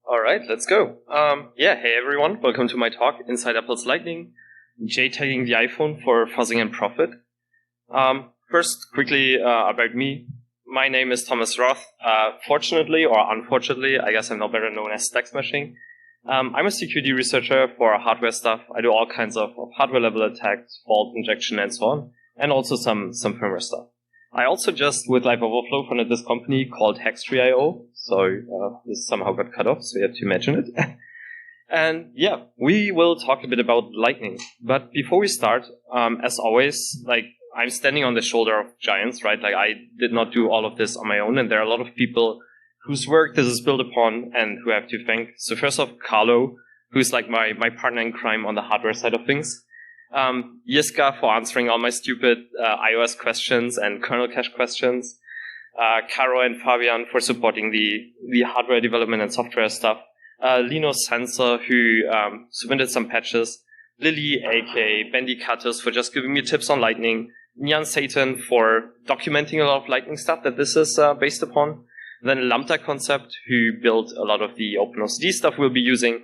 All right, let's go. Hey everyone, welcome to my talk, Inside Apple's Lightning, JTAGging the iPhone for fuzzing and profit. First, quickly about me. My name is Thomas Roth. Fortunately or unfortunately, I guess I'm now better known as Stack Smashing. I'm a security researcher for hardware stuff. I do all kinds of hardware level attacks, fault injection, and so on, and also some firmware stuff. I also just, with Live Overflow, funded this company called Hextree.io. So this somehow got cut off, so you have to imagine it. And yeah, we will talk a bit about Lightning. But before we start, as always, I'm standing on the shoulder of giants, right? I did not do all of this on my own, and there are a lot of people whose work this is built upon and who I have to thank. So first off, Carlo, who's like my partner in crime on the hardware side of things. Yiska for answering all my stupid iOS questions and kernel cache questions. Caro and Fabian for supporting the hardware development and software stuff. Lino Sensor, who submitted some patches. Lily, aka Bendy Katus, for just giving me tips on Lightning. Nyan Satan for documenting a lot of Lightning stuff that this is based upon. Then Lambda Concept, who built a lot of the OpenOCD stuff we'll be using.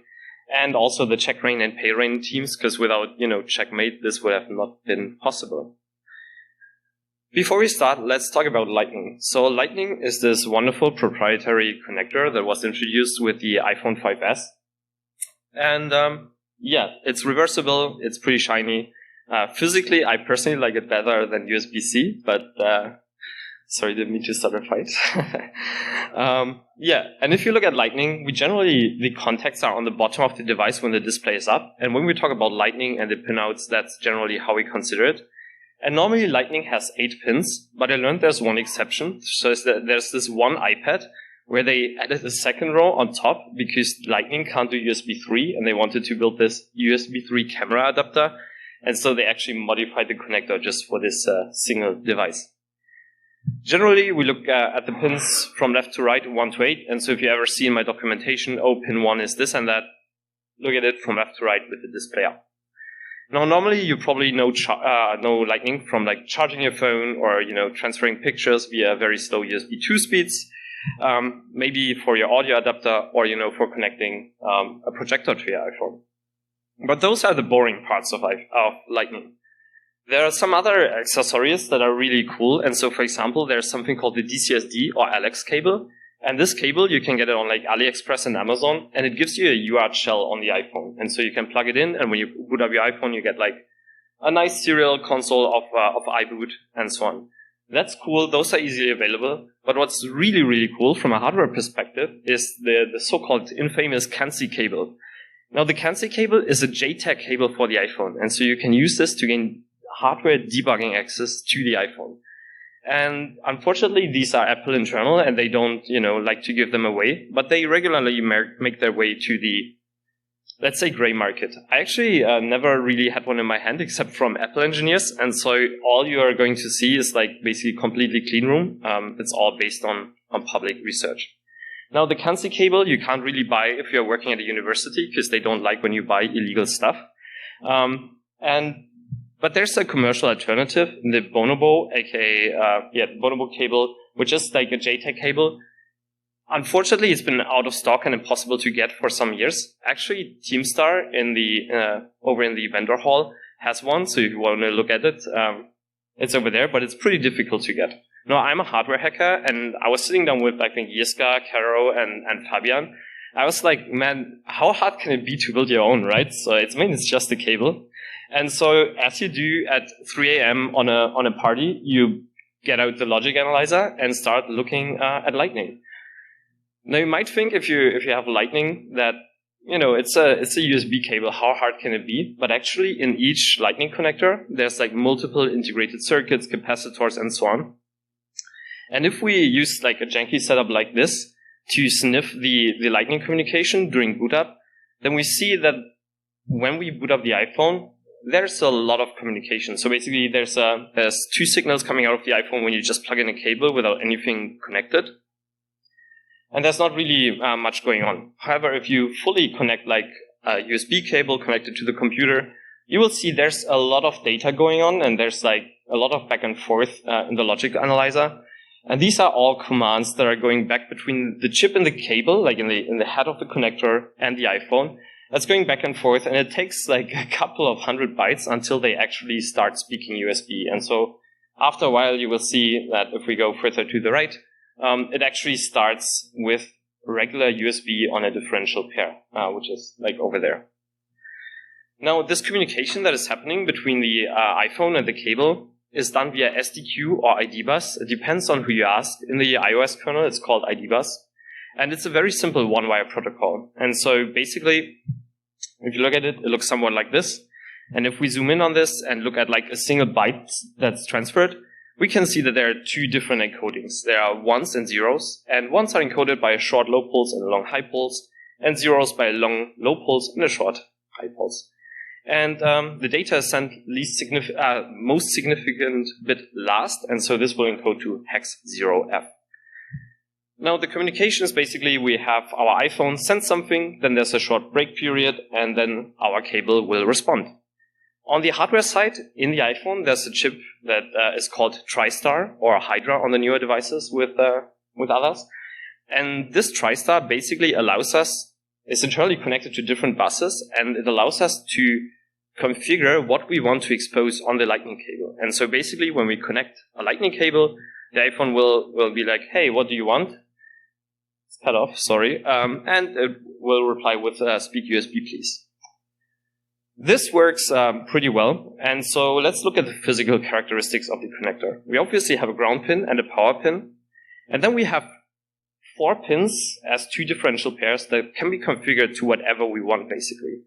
And also the CheckRain and PayRain teams, because without, Checkmate, this would have not been possible. Before we start, let's talk about Lightning. So Lightning is this wonderful proprietary connector that was introduced with the iPhone 5S. And it's reversible, it's pretty shiny. Physically, I personally like it better than USB-C, but sorry, didn't mean to start a fight. And if you look at Lightning, the contacts are on the bottom of the device when the display is up. And when we talk about Lightning and the pinouts, that's generally how we consider it. And normally Lightning has 8 pins, but I learned there's one exception. So there's this one iPad where they added a second row on top because Lightning can't do USB 3, and they wanted to build this USB 3 camera adapter. And so they actually modified the connector just for this single device. Generally, we look at the pins from left to right, 1 to 8. And so if you ever see in my documentation, pin 1 is this and that, look at it from left to right with the display up. Now, normally you probably know Lightning from charging your phone or, transferring pictures via very slow USB 2 speeds, maybe for your audio adapter or, for connecting a projector to your iPhone. But those are the boring parts of Lightning. There are some other accessories that are really cool. And so, for example, there's something called the DCSd or Alex cable. And this cable, you can get it on AliExpress and Amazon, and it gives you a UART shell on the iPhone. And so you can plug it in, and when you boot up your iPhone, you get a nice serial console of iBoot and so on. That's cool. Those are easily available. But what's really, really cool from a hardware perspective is the so-called infamous Kanzi Cable. Now, the Kanzi Cable is a JTAG cable for the iPhone. And so you can use this to gain hardware debugging access to the iPhone. And unfortunately, these are Apple internal, and they don't, like to give them away. But they regularly make their way to the, let's say, gray market. I actually never really had one in my hand except from Apple engineers. And so all you are going to see is basically completely clean room. It's all based on public research. Now, the Kanzi cable, you can't really buy if you're working at a university because they don't like when you buy illegal stuff. But there's a commercial alternative, the Bonobo, Bonobo Cable, which is like a JTAG cable. Unfortunately, it's been out of stock and impossible to get for some years. Actually, Teamstar over in the vendor hall has one, so if you want to look at it, it's over there, but it's pretty difficult to get. Now, I'm a hardware hacker, and I was sitting down with, Yiska, Caro, and Fabian. I was like, man, how hard can it be to build your own, right? So it's just a cable. And so, as you do at 3 a.m. on a party, you get out the logic analyzer and start looking at Lightning. Now, you might think if you have Lightning that it's a USB cable. How hard can it be? But actually, in each Lightning connector, there's multiple integrated circuits, capacitors, and so on. And if we use a janky setup like this to sniff the Lightning communication during boot up, then we see that when we boot up the iPhone, there's a lot of communication. So basically, there's 2 signals coming out of the iPhone when you just plug in a cable without anything connected. And there's not really much going on. However, if you fully connect a USB cable connected to the computer, you will see there's a lot of data going on, and there's a lot of back and forth in the logic analyzer. And these are all commands that are going back between the chip and the cable, like in the head of the connector and the iPhone. That's going back and forth, and it takes like a couple of 100 bytes until they actually start speaking USB. And so after a while, you will see that if we go further to the right, it actually starts with regular USB on a differential pair, which is like over there. Now, this communication that is happening between the iPhone and the cable is done via SDQ or IDBUS. It depends on who you ask. In the iOS kernel, it's called IDBUS. And it's a very simple one-wire protocol. And so basically, if you look at it, it looks somewhat like this. And if we zoom in on this and look at like a single byte that's transferred, we can see that there are two different encodings. There are ones and zeros, and ones are encoded by a short low pulse and a long high pulse, and zeros by a long low pulse and a short high pulse. And the data is sent most significant bit last, and so this will encode to hex 0F. Now, the communication is basically we have our iPhone send something, then there's a short break period, and then our cable will respond. On the hardware side, in the iPhone, there's a chip that is called Tristar, or Hydra on the newer devices with others. And this Tristar basically allows us, it's internally connected to different buses, and it allows us to configure what we want to expose on the Lightning cable. And so basically, when we connect a Lightning cable, the iPhone will be like, hey, what do you want? It's cut off, sorry. And it will reply with speak USB, please. This works pretty well. And so let's look at the physical characteristics of the connector. We obviously have a ground pin and a power pin. And then we have 4 pins as 2 differential pairs that can be configured to whatever we want, basically.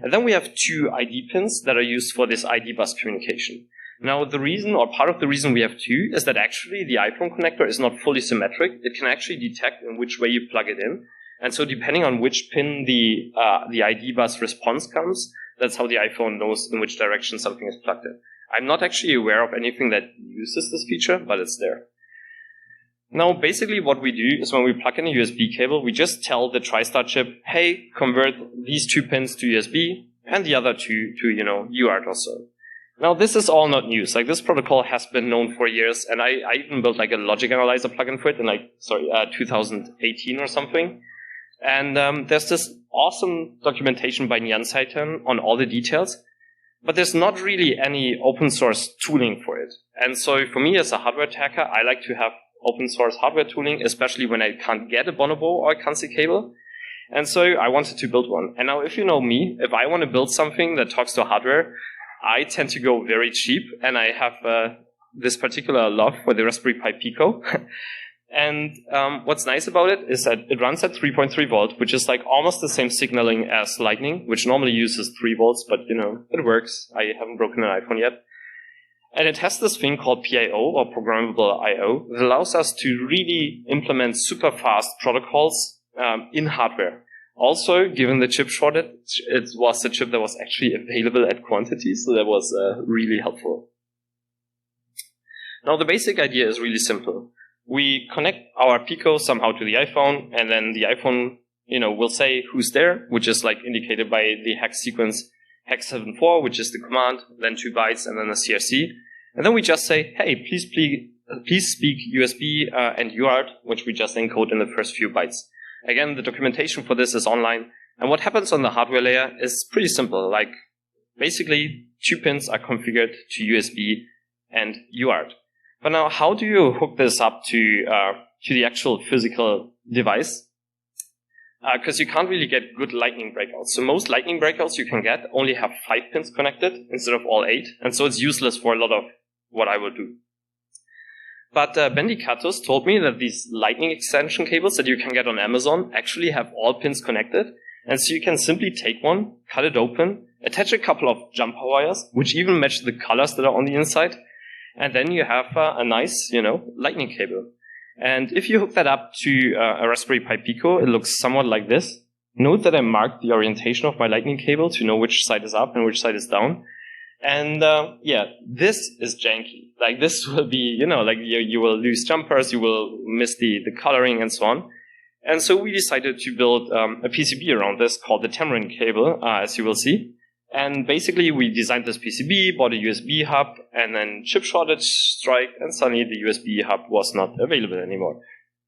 And then we have 2 ID pins that are used for this IDBUS communication. Now, the reason, or part of the reason we have 2, is that actually the iPhone connector is not fully symmetric. It can actually detect in which way you plug it in. And so depending on which pin the IDBUS response comes, that's how the iPhone knows in which direction something is plugged in. I'm not actually aware of anything that uses this feature, but it's there. Now, basically what we do is when we plug in a USB cable, we just tell the Tristar chip, hey, convert these 2 pins to USB and the other 2 to, UART or so. Now, this is all not news. Like, this protocol has been known for years, and I even built like a logic analyzer plugin for it in 2018 or something. And there's this awesome documentation by Nyan Saiten on all the details, but there's not really any open source tooling for it. And so for me as a hardware hacker, I like to have open source hardware tooling, especially when I can't get a Bonobo or a Kanzi Cable. And so I wanted to build one. And now if you know me, if I want to build something that talks to hardware, I tend to go very cheap, and I have this particular love for the Raspberry Pi Pico. And what's nice about it is that it runs at 3.3 volt, which is like almost the same signaling as Lightning, which normally uses 3 volts, but it works. I haven't broken an iPhone yet. And it has this thing called PIO, or Programmable I/O, that allows us to really implement super fast protocols in hardware. Also, given the chip shortage, it was a chip that was actually available at quantity, so that was really helpful. Now, the basic idea is really simple. We connect our Pico somehow to the iPhone, and then the iPhone, will say who's there, which is like indicated by the hex sequence hex 74, which is the command, then 2 bytes, and then a CRC. And then we just say, hey, please speak USB and UART, which we just encode in the first few bytes. Again, the documentation for this is online. And what happens on the hardware layer is pretty simple. Like, basically, 2 pins are configured to USB and UART. But now, how do you hook this up to the actual physical device? Because you can't really get good Lightning breakouts. So most Lightning breakouts you can get only have 5 pins connected instead of all 8. And so it's useless for a lot of what I will do. But Bendy Katos told me that these Lightning extension cables that you can get on Amazon actually have all pins connected. And so you can simply take one, cut it open, attach a couple of jumper wires, which even match the colors that are on the inside. And then you have a nice, Lightning cable. And if you hook that up to a Raspberry Pi Pico, it looks somewhat like this. Note that I marked the orientation of my Lightning cable to know which side is up and which side is down. And this is janky. Like, this will be, you will lose jumpers, you will miss the coloring and so on. And so we decided to build a PCB around this called the Tamarin Cable, as you will see. And basically, we designed this PCB, bought a USB hub, and then chip shortage strike, and suddenly the USB hub was not available anymore.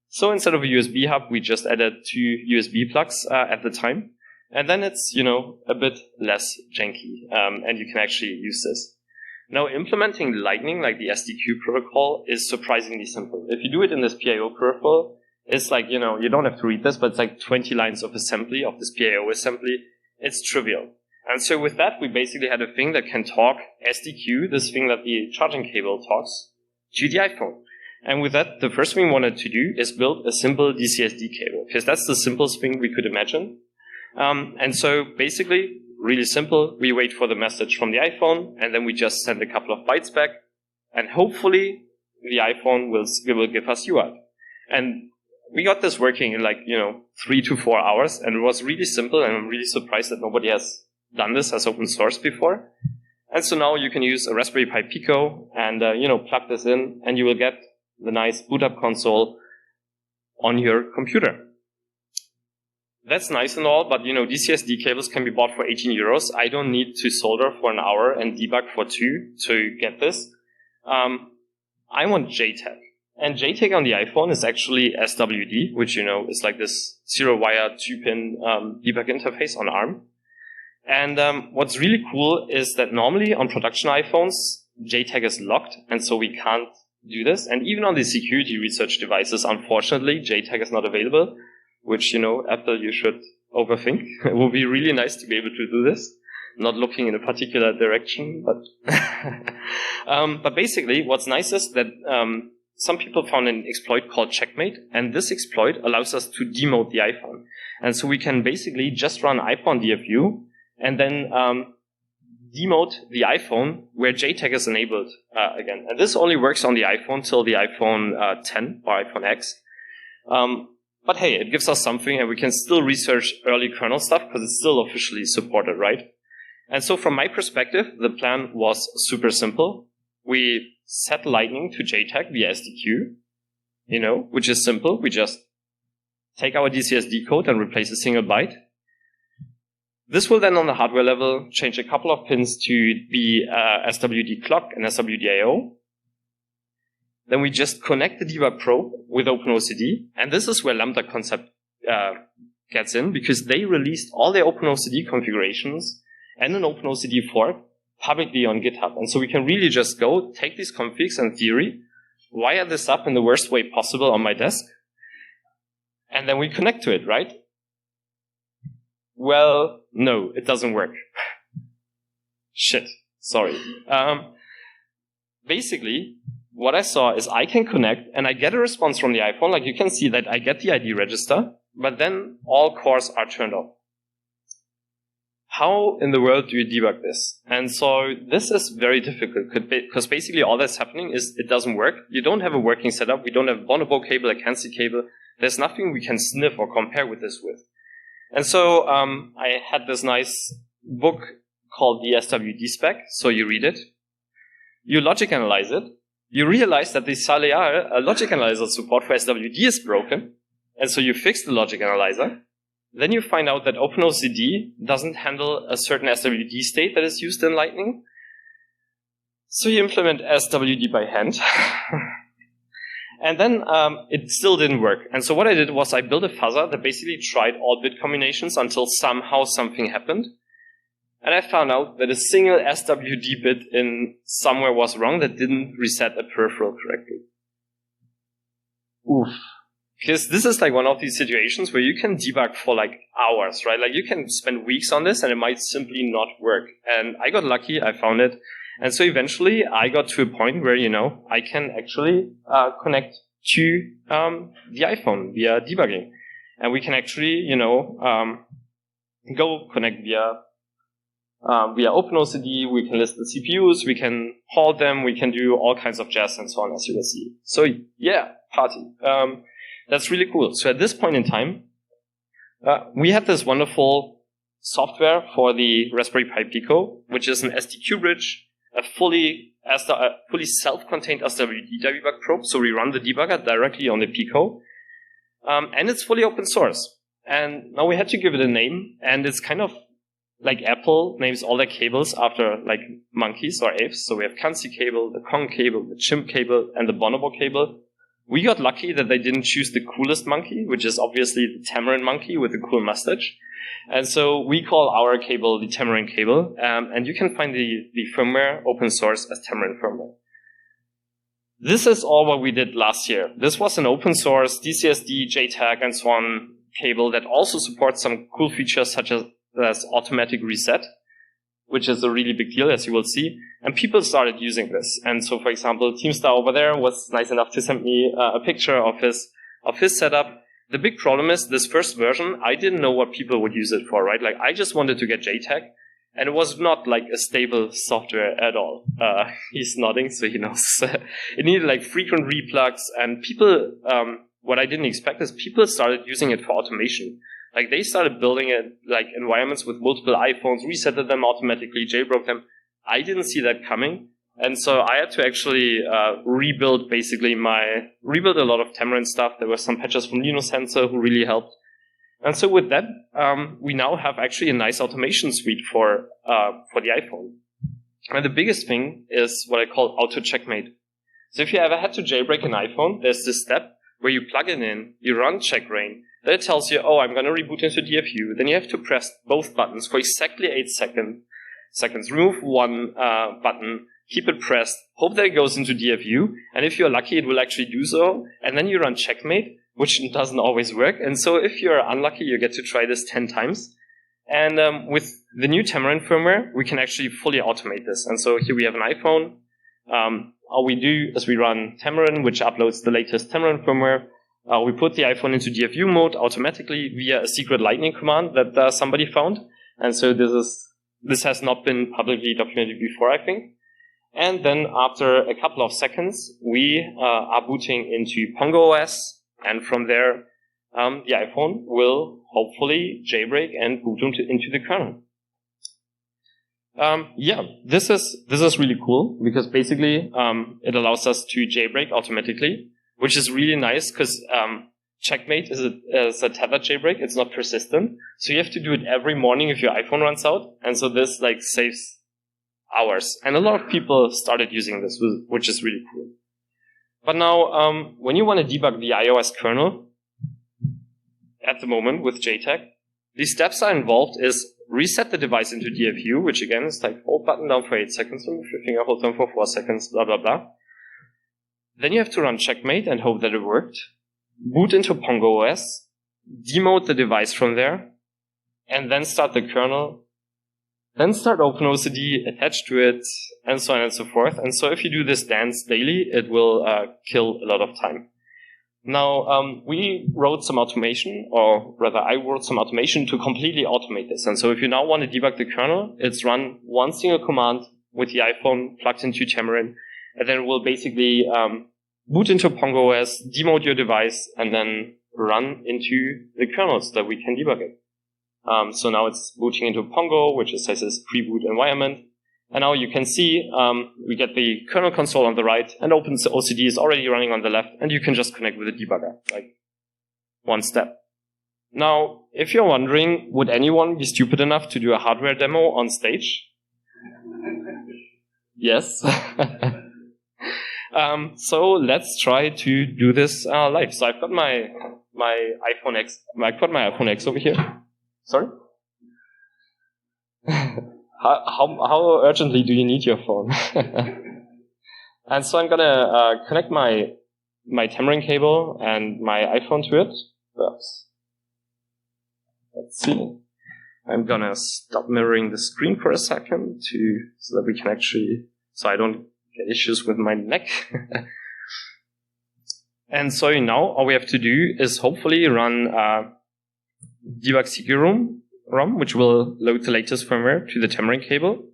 So instead of a USB hub, we just added 2 USB plugs at the time. And then it's, a bit less janky, and you can actually use this. Now, implementing Lightning, like the SDQ protocol, is surprisingly simple. If you do it in this PIO peripheral, it's like, you don't have to read this, but it's like 20 lines of assembly, of this PIO assembly. It's trivial. And so with that, we basically had a thing that can talk SDQ, this thing that the charging cable talks, to the iPhone. And with that, the first thing we wanted to do is build a simple DCSd cable, because that's the simplest thing we could imagine. And so basically, really simple, we wait for the message from the iPhone, and then we just send a couple of bytes back, and hopefully the iPhone will give us UART. And we got this working in 3 to 4 hours, and it was really simple, and I'm really surprised that nobody has done this as open source before. And so now you can use a Raspberry Pi Pico and, plug this in, and you will get the nice boot up console on your computer. That's nice and all, but DCSd cables can be bought for 18 euros. I don't need to solder for an hour and debug for 2 to get this. I want JTAG. And JTAG on the iPhone is actually SWD, which is like this 0-wire 2-pin debug interface on ARM. And what's really cool is that normally on production iPhones, JTAG is locked, and so we can't do this. And even on the security research devices, unfortunately, JTAG is not available, which, Apple, you should overthink. It would be really nice to be able to do this. Not looking in a particular direction, but but basically, what's nice is that some people found an exploit called Checkmate, and this exploit allows us to demode the iPhone. And so we can basically just run iPhone DFU and then demode the iPhone where JTAG is enabled again. And this only works on the iPhone till the iPhone 10 or iPhone X. But hey, it gives us something, and we can still research early kernel stuff because it's still officially supported, right? And so from my perspective, the plan was super simple. We set Lightning to JTAG via SDQ, which is simple. We just take our DCSd code and replace a single byte. This will then, on the hardware level, change a couple of pins to be SWD clock and SWD I/O. Then we just connect the debug probe with OpenOCD, and this is where Lambda Concept gets in, because they released all their OpenOCD configurations and an OpenOCD fork publicly on GitHub. And so we can really just go, take these configs and theory, wire this up in the worst way possible on my desk, and then we connect to it, right? Well, no, it doesn't work. Shit, sorry. Basically, what I saw is I can connect, and I get a response from the iPhone. Like you can see that I get the ID register, but then all cores are turned off. How in the world do you debug this? And so this is very difficult, because basically all that's happening is it doesn't work. You don't have a working setup. We don't have Bonobo Cable, a Kanzi Cable. There's nothing we can sniff or compare with this with. And so I had this nice book called the SWD spec. So you read it. You logic analyze it. You realize that the Salear logic analyzer support for SWD is broken. And so you fix the logic analyzer. Then you find out that OpenOCD doesn't handle a certain SWD state that is used in Lightning. So you implement SWD by hand. And then it still didn't work. And so what I did was I built a fuzzer that basically tried all bit combinations until somehow something happened. And I found out that a single SWD bit in somewhere was wrong that didn't reset a peripheral correctly. Oof. Because this is like one of these situations where you can debug for like hours, right? Like you can spend weeks on this and it might simply not work. And I got lucky, I found it. And so eventually I got to a point where, I can actually connect to the iPhone via debugging. And we can actually, go connect via OpenOCD, we can list the CPUs, we can halt them, we can do all kinds of jazz and so on, as you can see. So yeah, party. That's really cool. So at this point in time, we had this wonderful software for the Raspberry Pi Pico, which is an SDQ bridge, a fully self-contained SWD debug probe. So we run the debugger directly on the Pico. And it's fully open source. And now we had to give it a name, and it's kind of like Apple names all their cables after like monkeys or apes. So we have Kanzi Cable, the Kong Cable, the Chimp Cable, and the Bonobo Cable. We got lucky that they didn't choose the coolest monkey, which is obviously the Tamarin monkey with a cool mustache. And so we call our cable the Tamarin Cable. And you can find the firmware open source as Tamarin firmware. This is all what we did last year. This was an open source DCSd, JTAG, and so on cable that also supports some cool features such as automatic reset, which is a really big deal, as you will see. And people started using this. And so, for example, Teamstar over there was nice enough to send me a picture of his setup. The big problem is this first version, I didn't know what people would use it for, right? Like, I just wanted to get JTAG, and it was not like a stable software at all. He's nodding, so he knows. It needed like frequent replugs, and people, what I didn't expect is people started using it for automation. Like, they started building it, like, environments with multiple iPhones, resetted them automatically, jailbroke them. I didn't see that coming. And so I had to actually rebuild a lot of Tamarin stuff. There were some patches from Linus Sensor who really helped. And so with that, we now have actually a nice automation suite for the iPhone. And the biggest thing is what I call AutoCheckmate. So if you ever had to jailbreak an iPhone, there's this step where you plug it in, you run checkrain, then it tells you, oh, I'm going to reboot into DFU. Then you have to press both buttons for exactly 8 seconds. Remove one button, keep it pressed, hope that it goes into DFU, and if you're lucky, it will actually do so. And then you run checkmate, which doesn't always work. And so if you're unlucky, you get to try this 10 times. And with the new Tamarin firmware, we can actually fully automate this. And so here we have an iPhone. All we do is we run Tamarin, which uploads the latest Tamarin firmware. We put the iPhone into DFU mode automatically via a secret Lightning command that somebody found. And so this has not been publicly documented before, I think. And then after a couple of seconds, we are booting into Pongo OS. And from there, the iPhone will hopefully jailbreak and boot into the kernel. This is really cool because basically it allows us to jailbreak automatically, which is really nice because Checkmate is a tethered jailbreak. It's not persistent. So you have to do it every morning if your iPhone runs out. And so this like saves hours. And a lot of people started using this, which is really cool. But now, when you want to debug the iOS kernel, at the moment with JTAG, the steps are involved is reset the device into DFU, which again is like hold button down for 8 seconds, remove your finger, hold down for 4 seconds, blah, blah, blah. Then you have to run checkmate and hope that it worked. Boot into Pongo OS, demote the device from there, and then start the kernel. Then start OpenOCD, attach to it, and so on and so forth. And so if you do this dance daily, it will kill a lot of time. Now, we wrote some automation, or rather I wrote some automation to completely automate this. And so if you now want to debug the kernel, it's run one single command with the iPhone plugged into Tamarin, and then it will basically boot into Pongo OS, demote your device, and then run into the kernel so that we can debug it. So now it's booting into Pongo, which is this pre-boot environment. And now you can see we get the kernel console on the right, and OpenOCD is already running on the left, and you can just connect with the debugger, like one step. Now, if you're wondering, would anyone be stupid enough to do a hardware demo on stage? Yes. So let's try to do this live. So I've got my iPhone X. I've got my iPhone X over here. Sorry? How urgently do you need your phone? And so I'm gonna connect my Tamarin cable and my iPhone to it. Let's see. I'm gonna stop mirroring the screen for a second so that we can actually, so I don't get issues with my neck. And so now all we have to do is hopefully run debug CD-ROM, which will load the latest firmware to the Tamarin cable.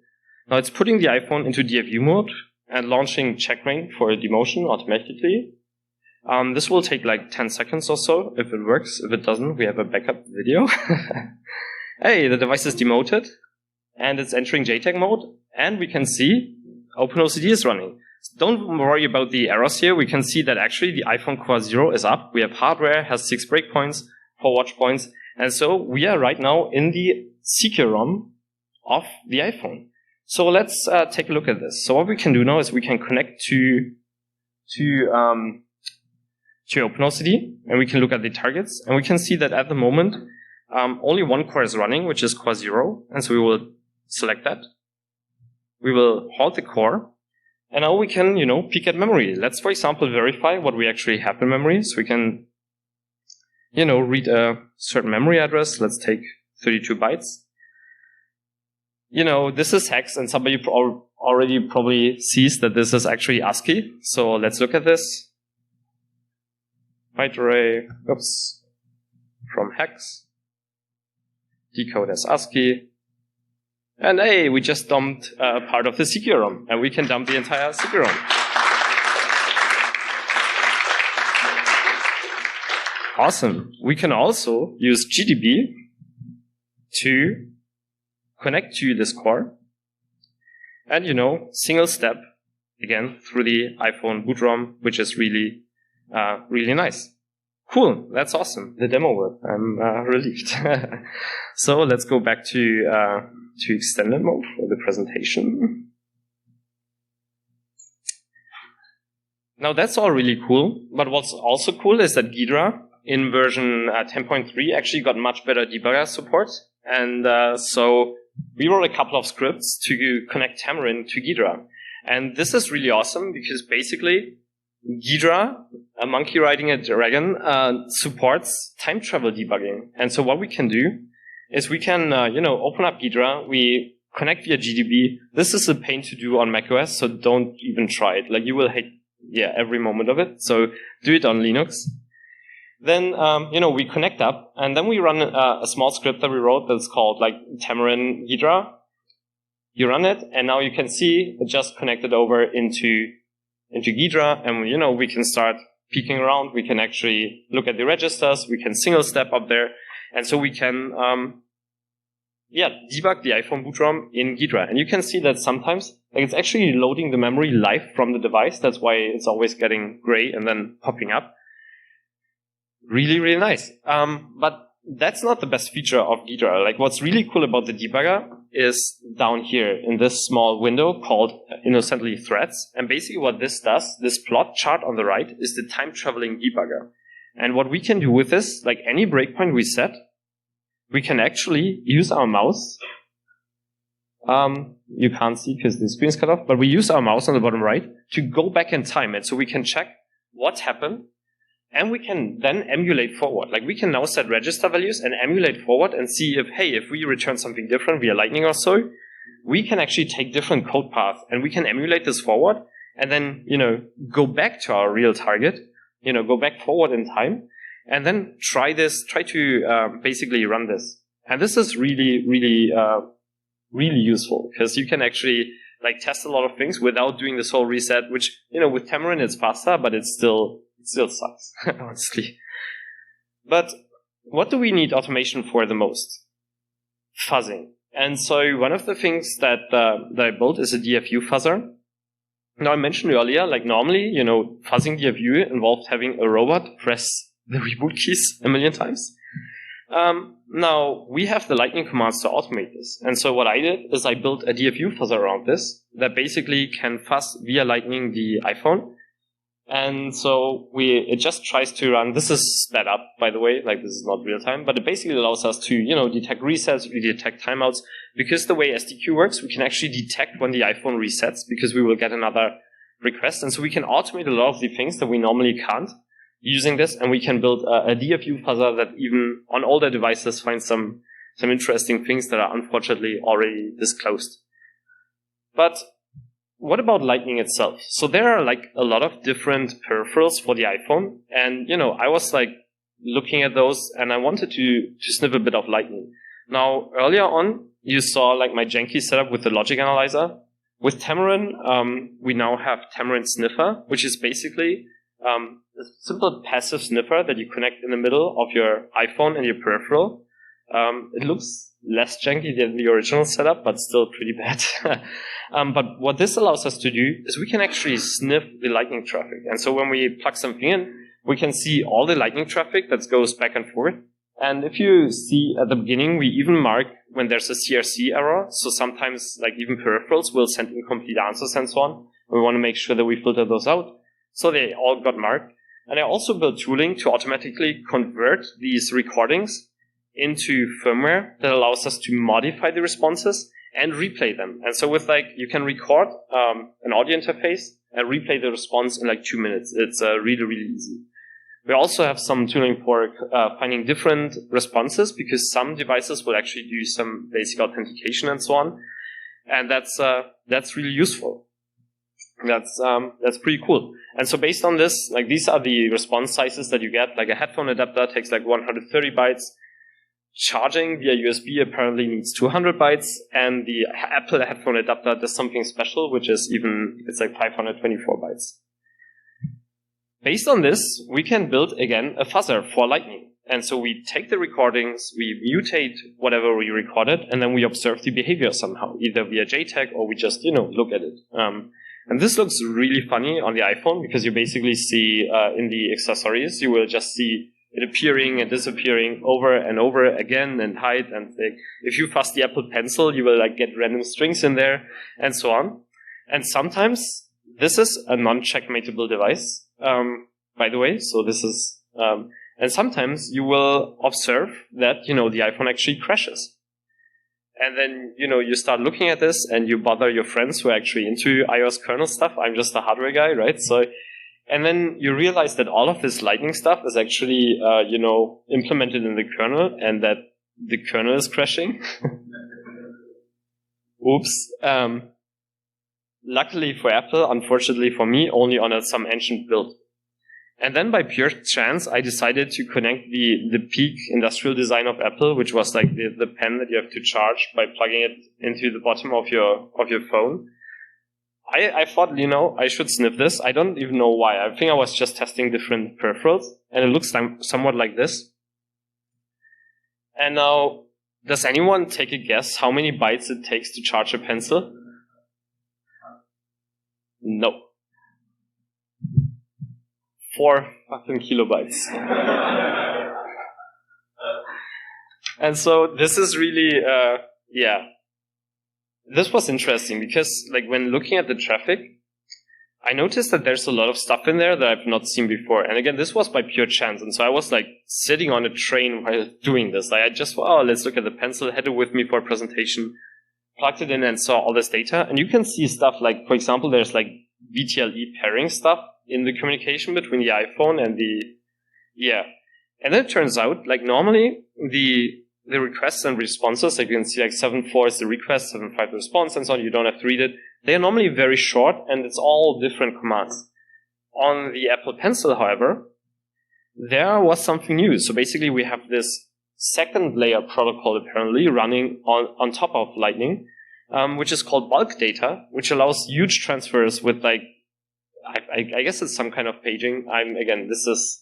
Now it's putting the iPhone into DFU mode and launching checkmate for demotion automatically. This will take like 10 seconds or so if it works. If it doesn't, we have a backup video. Hey, the device is demoted and it's entering JTAG mode, and we can see OpenOCD is running. Don't worry about the errors here. We can see that actually the iPhone Core 0 is up. We have hardware, has 6 breakpoints, 4 watch points. And so we are right now in the CD-ROM of the iPhone. So let's take a look at this. So what we can do now is we can connect to OpenOCD, and we can look at the targets, and we can see that at the moment only one core is running, which is core 0, and so we will select that. We will halt the core, and now we can, peek at memory. Let's, for example, verify what we actually have in memory. So we can, read a certain memory address. Let's take 32 bytes. This is hex, and somebody already probably sees that this is actually ASCII. So let's look at this. Byte array, from hex, decode as ASCII. And hey, we just dumped part of the CQ-ROM, and we can dump the entire CQ-ROM. Awesome. We can also use GDB to connect to this core. And, single step, again, through the iPhone boot ROM, which is really, really nice. Cool. That's awesome. The demo worked. I'm relieved. So let's go back to extended mode for the presentation. Now that's all really cool, but what's also cool is that Ghidra in version 10.3 actually got much better debugger support, and so we wrote a couple of scripts to connect Tamarin to Ghidra. And this is really awesome because basically Ghidra, a monkey riding a dragon, supports time travel debugging. And so what we can do is we can, open up Ghidra, we connect via GDB. This is a pain to do on macOS, so don't even try it. Like, you will hate, every moment of it. So do it on Linux. Then, we connect up, and then we run a small script that we wrote that's called, Tamarin Ghidra. You run it, and now you can see it just connected over into Ghidra, and, we can start peeking around. We can actually look at the registers. We can single step up there. And so we can, debug the iPhone boot ROM in Ghidra. And you can see that sometimes, it's actually loading the memory live from the device. That's why it's always getting gray and then popping up. Really, really nice. But that's not the best feature of Ghidra. What's really cool about the debugger is down here in this small window called innocently threads. And basically what this does, this plot chart on the right, is the time traveling debugger. And what we can do with this, any breakpoint we set, we can actually use our mouse. You can't see because the screen's cut off, but we use our mouse on the bottom right to go back in time. And so we can check what happened, and we can then emulate forward. We can now set register values and emulate forward and see if we return something different via Lightning or so, we can actually take different code paths, and we can emulate this forward, and then, go back to our real target, go back forward in time, and then try to basically run this. And this is really, really, really useful, because you can actually test a lot of things without doing this whole reset, which, with Tamarin it's faster, but it still sucks, honestly. But what do we need automation for the most? Fuzzing. And so one of the things that I built is a DFU Fuzzer. Now, I mentioned earlier, normally, fuzzing DFU involved having a robot press the reboot keys a million times. Now, we have the Lightning commands to automate this. And so what I did is I built a DFU Fuzzer around this that basically can fuzz via Lightning the iPhone. And so it just tries to run, this is sped up, by the way, this is not real time, but it basically allows us to, detect resets, we detect timeouts. Because the way SDQ works, we can actually detect when the iPhone resets, because we will get another request. And so we can automate a lot of the things that we normally can't using this, and we can build a DFU Fuzzer that even on older devices finds some interesting things that are unfortunately already disclosed. But what about Lightning itself? So there are a lot of different peripherals for the iPhone, and I was looking at those, and I wanted to sniff a bit of Lightning. Now, earlier on, you saw my janky setup with the logic analyzer. With Tamarin, we now have Tamarin Sniffer, which is basically a simple passive sniffer that you connect in the middle of your iPhone and your peripheral. It looks less janky than the original setup, but still pretty bad. But what this allows us to do is we can actually sniff the Lightning traffic. And so when we plug something in, we can see all the Lightning traffic that goes back and forth. And if you see at the beginning, we even mark when there's a CRC error. So sometimes like even peripherals will send incomplete answers and so on. We want to make sure that we filter those out. So they all got marked. And I also built tooling to automatically convert these recordings into firmware that allows us to modify the responses and replay them. And so with like, you can record an audio interface and replay the response in like 2 minutes. It's really, really easy. We also have some tooling for finding different responses, because some devices will actually do some basic authentication and so on. And that's really useful. That's pretty cool. And so based on this, like these are the response sizes that you get. Like a headphone adapter takes like 130 bytes. Charging via USB apparently needs 200 bytes. And the Apple headphone adapter does something special, which is it's like 524 bytes. Based on this, we can build, again, a fuzzer for Lightning. And so we take the recordings, we mutate whatever we recorded, and then we observe the behavior somehow, either via JTAG or we just, look at it. And this looks really funny on the iPhone, because you basically see in the accessories, you will just see it appearing and disappearing over and over again and hide. And if you fuzz the Apple Pencil, you will like get random strings in there and so on. And sometimes this is a non-checkmatable device, by the way. So this is, and sometimes you will observe that, the iPhone actually crashes. And then, you start looking at this and you bother your friends who are actually into iOS kernel stuff. I'm just a hardware guy, right? So, and then you realize that all of this Lightning stuff is actually, implemented in the kernel, and that the kernel is crashing. Oops. Luckily for Apple, unfortunately for me, only on some ancient build. And then by pure chance, I decided to connect the peak industrial design of Apple, which was like the pen that you have to charge by plugging it into the bottom of your phone. I thought, I should sniff this. I don't even know why. I think I was just testing different peripherals, and it looks somewhat like this. And now, does anyone take a guess how many bytes it takes to charge a pencil? No. 4 fucking kilobytes. And so this is really, This was interesting because, like, when looking at the traffic, I noticed that there's a lot of stuff in there that I've not seen before. And again, this was by pure chance. And so I was like sitting on a train while doing this. I just, let's look at the pencil, had it with me for a presentation, plugged it in and saw all this data. And you can see stuff like, for example, there's like VTLE pairing stuff in the communication between the iPhone and and then it turns out, like, normally the requests and responses, like you can see, like 7.4 is the request, 7.5 the response, and so on. You don't have to read it. They are normally very short, and it's all different commands. On the Apple Pencil, however, there was something new. So basically, we have this second layer protocol apparently running on top of Lightning, which is called bulk data, which allows huge transfers with, like, I guess it's some kind of paging. This is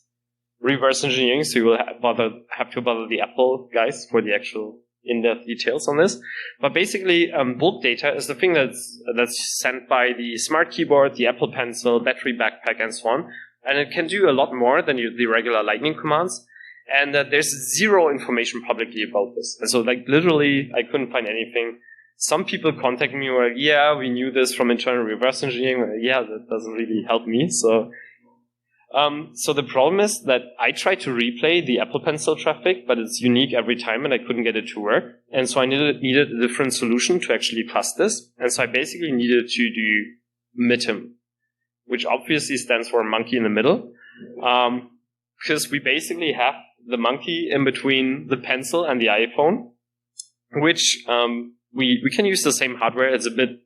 reverse engineering, so you will have to bother the Apple guys for the actual in-depth details on this. But basically, bulk data is the thing that's sent by the smart keyboard, the Apple Pencil, battery backpack, and so on. And it can do a lot more than the regular Lightning commands. And there's zero information publicly about this. And so, like, literally, I couldn't find anything. Some people contact me were, we knew this from internal reverse engineering. That doesn't really help me. So the problem is that I tried to replay the Apple Pencil traffic, but it's unique every time and I couldn't get it to work. And so I needed a different solution to actually fuzz this. And so I basically needed to do MITM, which obviously stands for monkey in the middle. Because we basically have the monkey in between the pencil and the iPhone, which we can use the same hardware. It's a bit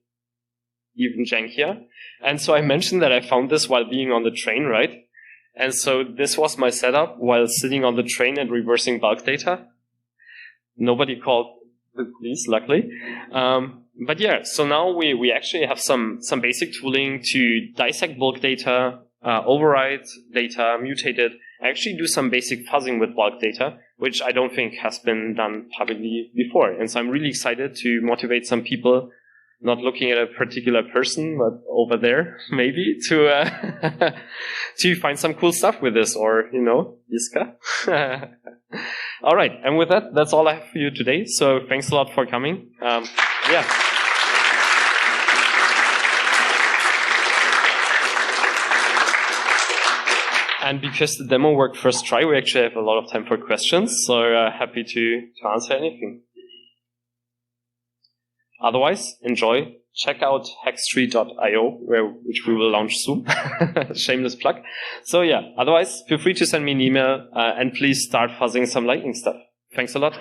even jankier. And so I mentioned that I found this while being on the train, right? And so this was my setup while sitting on the train and reversing bulk data. Nobody called the police, luckily. But so now we actually have some basic tooling to dissect bulk data, override data, mutate it, actually do some basic fuzzing with bulk data, which I don't think has been done publicly before. And so I'm really excited to motivate some people, not looking at a particular person, but over there, maybe, to find some cool stuff with this, or, Yiska. All right, and with that, that's all I have for you today. So thanks a lot for coming. Yeah. And because the demo worked first try, we actually have a lot of time for questions. So happy to answer anything. Otherwise, enjoy. Check out hextree.io, which we will launch soon. Shameless plug. So yeah, otherwise, feel free to send me an email and please start fuzzing some Lightning stuff. Thanks a lot.